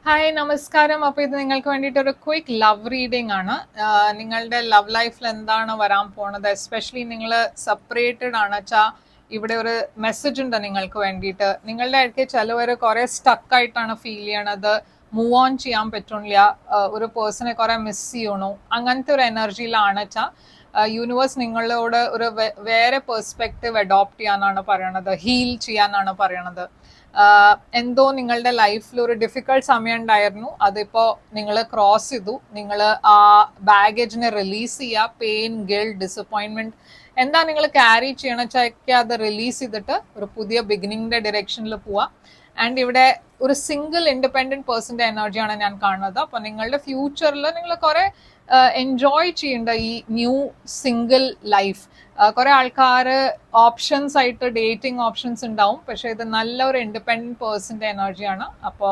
Hi നമസ്കാരം. അപ്പോൾ ഇത് നിങ്ങൾക്ക് വേണ്ടിയിട്ട് ഒരു ക്വിക്ക് ലവ് റീഡിംഗ് ആണ്. നിങ്ങളുടെ ലവ് ലൈഫിൽ എന്താണ് വരാൻ പോണത്, എസ്പെഷ്യലി നിങ്ങൾ സെപ്പറേറ്റഡ് ആണ് വെച്ചാൽ ഇവിടെ ഒരു മെസ്സേജ് ഉണ്ട് നിങ്ങൾക്ക് വേണ്ടിയിട്ട്. നിങ്ങളുടെ ഇടയ്ക്ക് ചിലവർ കുറേ സ്റ്റക്കായിട്ടാണ് ഫീൽ ചെയ്യണത്, മൂവ് ഓൺ ചെയ്യാൻ പറ്റുന്നില്ല, ഒരു പേഴ്സണെ കുറേ മിസ് ചെയ്യണു, അങ്ങനത്തെ ഒരു എനർജിയിലാണ് വെച്ചാൽ യൂണിവേഴ്സ് നിങ്ങളോട് ഒരു വേറെ പെർസ്പെക്റ്റീവ് അഡോപ്റ്റ് ചെയ്യാനാണ് പറയണത്, ഹീൽ ചെയ്യാനാണ് പറയണത്. എന്തോ നിങ്ങളുടെ ലൈഫിൽ ഒരു ഡിഫിക്കൾട്ട് സമയം ഉണ്ടായിരുന്നു, അതിപ്പോൾ നിങ്ങൾ ക്രോസ് ചെയ്തു. നിങ്ങൾ ആ ബാഗേജിനെ റിലീസ് ചെയ്യുക. പെയിൻ, ഗിൽറ്റ്, ഡിസപ്പോയിൻമെന്റ് എന്താ നിങ്ങൾ ക്യാരി ചെയ്യണം വെച്ചാൽ അത് റിലീസ് ചെയ്തിട്ട് ഒരു പുതിയ ബിഗിനിങ്ങിന്റെ ഡയറക്ഷനിൽ പോവുക. ആൻഡ് ഇവിടെ ഒരു സിംഗിൾ ഇൻഡിപെൻഡന്റ് പേഴ്സന്റെ എനർജിയാണ് ഞാൻ കാണുന്നത്. അപ്പോൾ നിങ്ങളുടെ ഫ്യൂച്ചറിൽ നിങ്ങൾ കുറെ എൻജോയ് ചെയ്യേണ്ട ഈ ന്യൂ സിംഗിൾ ലൈഫ്. കുറെ ആൾക്കാർ ഓപ്ഷൻസ് ആയിട്ട് ഡേറ്റിംഗ് ഓപ്ഷൻസ് ഉണ്ടാവും, പക്ഷെ ഇത് നല്ല ഒരു ഇൻഡിപെൻഡന്റ് പേഴ്സന്റെ എനർജിയാണ്. അപ്പോൾ